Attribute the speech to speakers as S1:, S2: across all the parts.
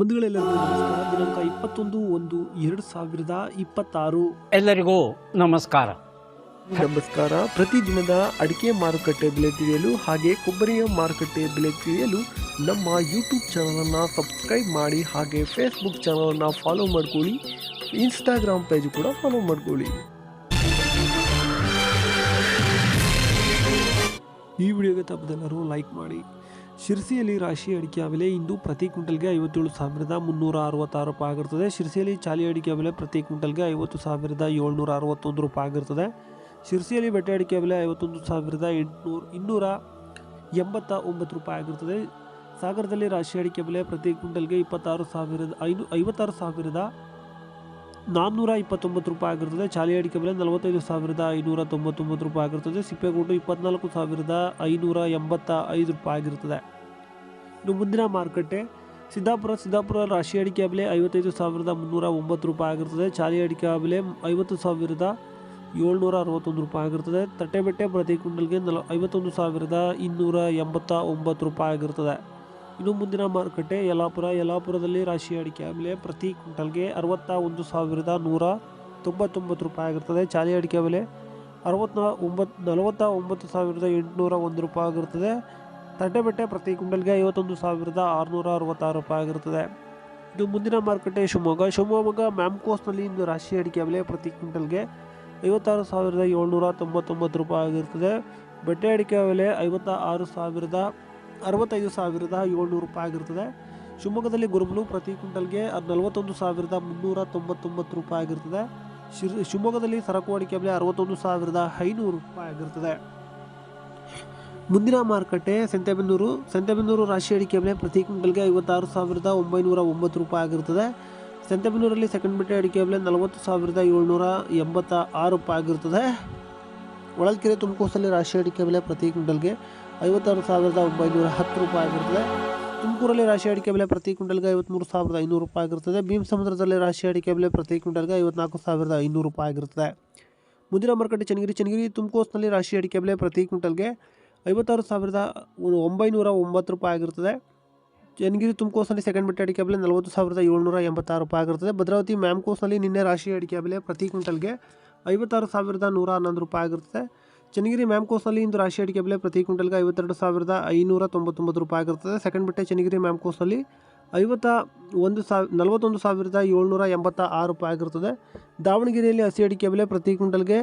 S1: ಬಂಧುಗಳೆಲ್ಲರಿಗೂ ನಮಸ್ಕಾರ. ದಿನಾಂಕ 21/1/2026.
S2: ಎಲ್ಲರಿಗೂ ನಮಸ್ಕಾರ.
S1: ಪ್ರತಿದಿನದ ಅಡಿಕೆ ಮಾರುಕಟ್ಟೆ ಬೆಲೆ ತಿಳಿಯಲು ಹಾಗೆ ಕೊಬ್ಬರಿಯ ಮಾರುಕಟ್ಟೆ ಬೆಲೆ ತಿಳಿಯಲು ನಮ್ಮ ಯೂಟ್ಯೂಬ್ ಚಾನಲನ್ನು ಸಬ್ಸ್ಕ್ರೈಬ್ ಮಾಡಿ, ಹಾಗೆ ಫೇಸ್ಬುಕ್ ಚಾನಲನ್ನು ಫಾಲೋ ಮಾಡ್ಕೊಳ್ಳಿ, ಇನ್ಸ್ಟಾಗ್ರಾಮ್ ಪೇಜ್ ಕೂಡ ಫಾಲೋ ಮಾಡ್ಕೊಳ್ಳಿ. ಈ ವಿಡಿಯೋಗೆ ತಪ್ಪದೆಲ್ಲರೂ ಲೈಕ್ ಮಾಡಿ. ಶಿರಸಿಯಲ್ಲಿ ರಾಶಿ ಅಡಿಕೆ ಬೆಲೆ ಇಂದು ಪ್ರತಿ ಕ್ವಿಂಟಲ್ಗೆ 57,366 ರೂಪಾಯಿ ಆಗಿರ್ತದೆ. ಶಿರಸಿಯಲ್ಲಿ ಚಾಲಿ ಅಡಿಕೆ ಬೆಲೆ ಪ್ರತಿ ಕ್ವಿಂಟಲ್ಗೆ 50,761 ರೂಪಾಯಿ ಆಗಿರ್ತದೆ. ಶಿರಸಿಯಲ್ಲಿ ಬೆಟ್ಟೆ ಅಡಿಕೆ ಬೆಲೆ 51,289 ರೂಪಾಯಿ ಆಗಿರ್ತದೆ. ಸಾಗರದಲ್ಲಿ ರಾಶಿ ಅಡಿಕೆ ಬೆಲೆ ಪ್ರತಿ ಕ್ವಿಂಟಲ್ಗೆ 56,429 ರೂಪಾಯಿ ಆಗಿರ್ತದೆ. ಚಾಲಿ ಅಡಿಕೆ ಬೆಲೆ 45,599 ರೂಪಾಯಿ ಆಗಿರ್ತದೆ. ಸಿಪ್ಪೆಗುಂಡು 24,585 ರೂಪಾಯಿ ಆಗಿರ್ತದೆ. ಇನ್ನು ಮುಂದಿನ ಮಾರುಕಟ್ಟೆ ಸಿದ್ದಾಪುರ ರಾಶಿ ಅಡಿಕೆ ಬೆಲೆ 55,309 ರೂಪಾಯಿ ಆಗಿರ್ತದೆ. ಚಾಲಿ ಅಡಿಕೆ ಬೆಲೆ 50,761 ರೂಪಾಯಿ ಆಗಿರ್ತದೆ. ತಟ್ಟೆಬೆಟ್ಟೆ ಪ್ರತಿ ಕ್ವಿಂಟಲ್ಗೆ 51,289 ರೂಪಾಯಿ ಆಗಿರ್ತದೆ. ಇನ್ನು ಮುಂದಿನ ಮಾರುಕಟ್ಟೆ ಯಲ್ಲಾಪುರದಲ್ಲಿ ರಾಶಿ ಅಡಿಕೆ ಬೆಲೆ ಪ್ರತಿ ಕ್ವಿಂಟಲ್ಗೆ 61,199 ರೂಪಾಯಿ ಆಗಿರ್ತದೆ. ಚಾಲಿ ಅಡಿಕೆ ಬೆಲೆ 49,801 ರೂಪಾಯಿ ಆಗಿರ್ತದೆ. ತಟ್ಟೆಬೆಟ್ಟೆ ಪ್ರತಿ ಕ್ವಿಂಟಲ್ಗೆ 51,666 ರೂಪಾಯಿ ಆಗಿರ್ತದೆ. ಇದು ಮುಂದಿನ ಮಾರುಕಟ್ಟೆ ಶಿವಮೊಗ್ಗ ಮ್ಯಾಮ್ಕೋಸ್ನಲ್ಲಿ ಇಂದು ರಾಶಿ ಅಡಿಕೆ ಬೆಲೆ ಪ್ರತಿ ಕ್ವಿಂಟಲ್ಗೆ 56,799 ರೂಪಾಯಿ ಆಗಿರ್ತದೆ. ಬೆಟ್ಟೆ ಅಡಿಕೆ ಬೆಲೆ 65,700 ರೂಪಾಯಿ ಆಗಿರ್ತದೆ. ಶಿವಮೊಗ್ಗದಲ್ಲಿ ಗುರುಮುಲು ಪ್ರತಿ ಕ್ವಿಂಟಲ್ಗೆ 41,399 ರೂಪಾಯಿ ಆಗಿರ್ತದೆ. ಶಿವಮೊಗ್ಗದಲ್ಲಿ ಸರಕು ಅಡಿಕೆ ಬೆಲೆ 61,500 ರೂಪಾಯಿ ಆಗಿರ್ತದೆ. ಮುಂದಿನ ಮಾರುಕಟ್ಟೆ ಸಂತೆಬೆನ್ನೂರು ರಾಶಿ ಅಡಿಕೆ ಬೆಲೆ ಪ್ರತಿ ಕ್ವಿಂಟಲ್ಗೆ 56,909 ರೂಪಾಯಿ ಆಗಿರ್ತದೆ. ಸಂತೆಬೆನ್ನೂರಲ್ಲಿ ಸೆಕೆಂಡ್ ಬೆಟ್ಟೆ ಅಡಿಕೆ ಬೆಲೆ 40,786 ರೂಪಾಯಿ ಆಗಿರ್ತದೆ. ಹೊಳಲ್ಕೆರೆ ತುಮಕೂರಲ್ಲಿ ರಾಶಿ ಅಡಿಕೆ ಬೆಲೆ ಪ್ರತಿ ಕ್ವಿಂಟಲ್ಗೆ 56,910 ರೂಪಾಯಿ ಆಗಿರ್ತದೆ. ತುಮಕೂರಲ್ಲಿ ರಾಶಿ ಅಡಿಕೆ ಬೆಲೆ ಪ್ರತಿ ಕ್ವಿಂಟಲ್ಗೆ 53,500 ರೂಪಾಯಿ ಆಗಿರ್ತದೆ. ಭೀಮಸಮುದ್ರದಲ್ಲಿ ರಾಶಿ ಅಡಿಕೆ ಬೆಲೆ ಪ್ರತಿ ಕ್ವಿಂಟಲ್ಗೆ 54,500 ರೂಪಾಯಿ ಆಗಿರ್ತದೆ. ಮುಂದಿನ ಮಾರುಕಟ್ಟೆ ಚನ್ನಗಿರಿ ತುಮಕೂರಿನಲ್ಲಿ ರಾಶಿ ಅಡಿಕೆ ಬೆಲೆ ಪ್ರತಿ ಕ್ವಿಂಟಲ್ಗೆ 56,909 ರೂಪಾಯಿ ಆಗಿರ್ತದೆ. ಚನ್ನಗಿರಿ ತುಮಕೂರಿನಲ್ಲಿ ಸೆಕೆಂಡ್ ಬೆಟ್ಟೆ ಅಡಿಕೆ ಬೆಲೆ 40,786 ರೂಪಾಯಿ ಆಗಿರ್ತದೆ. ಭದ್ರಾವತಿ ಮ್ಯಾಮ್ಕೋಸ್ನಲ್ಲಿ ನಿನ್ನೆ ರಾಶಿ ಅಡಿಕೆ ಬೆಲೆ ಪ್ರತಿ ಕ್ವಿಂಟಲ್ಗೆ 56,111 ರೂಪಾಯಿ ಆಗಿರ್ತದೆ. ಚನ್ನಗಿರಿ ಮ್ಯಾಮ್ಕೋಸ್ನಲ್ಲಿ ಇಂದು ರಾಶಿ ಅಡಿಕೆ ಬೆಲೆ ಪ್ರತಿ ಕ್ವಿಂಟಲ್ಗೆ 52,599 ರೂಪಾಯಿ ಆಗಿರ್ತದೆ. ಸೆಕೆಂಡ್ ಬೆಟ್ಟೆ ಚನ್ನಗಿರಿ ಮ್ಯಾಮ್ಕೋಸ್ನಲ್ಲಿ 41,786 ರೂಪಾಯಿ ಆಗಿರ್ತದೆ. ದಾವಣಗೆರೆಯಲ್ಲಿ ಹಸಿ ಅಡಿಕೆ ಬೆಲೆ ಪ್ರತಿ ಕ್ವಿಂಟಲ್ಗೆ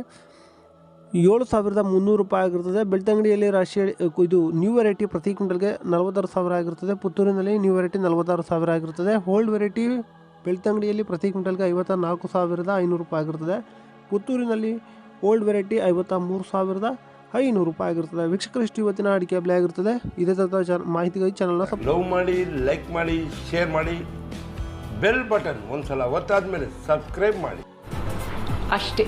S1: 7,300 ರೂಪಾಯಿ ಆಗಿರ್ತದೆ. ಬೆಳ್ತಂಗಡಿಯಲ್ಲಿ ಇದು ನ್ಯೂ ವೆರೈಟಿ ಪ್ರತಿ ಕ್ವಿಂಟಲ್ಗೆ 46,000 ಆಗಿರ್ತದೆ. ಪುತ್ತೂರಿನಲ್ಲಿ ನ್ಯೂ ವೆರೈಟಿ 46,000 ಆಗಿರ್ತದೆ. ಓಲ್ಡ್ ವೆರೈಟಿ ಬೆಳ್ತಂಗಡಿಯಲ್ಲಿ ಪ್ರತಿ ಕ್ವಿಂಟಲ್ಗೆ 54,500 ರೂಪಾಯಿ ಆಗಿರ್ತದೆ. ಪುತ್ತೂರಿನಲ್ಲಿ ಓಲ್ಡ್ ವೆರೈಟಿ 53,500 ರೂಪಾಯಿ ಆಗಿರ್ತದೆ. ವೀಕ್ಷಕರಿಷ್ಟು ಇವತ್ತಿನ ಅಡಿಕೆ ಬೆಲೆ ಆಗಿರ್ತದೆ. ಇದೇ ಥರದ ಮಾಹಿತಿಗಾಗಿ ಚಾನಲ್ನ
S3: ಲವ್ ಮಾಡಿ, ಲೈಕ್ ಮಾಡಿ, ಶೇರ್ ಮಾಡಿ, ಬೆಲ್ ಬಟನ್ ಒಂದ್ಸಲ ಒತ್ತಾದ್ಮೇಲೆ ಸಬ್ಸ್ಕ್ರೈಬ್ ಮಾಡಿ
S4: ಅಷ್ಟೇ.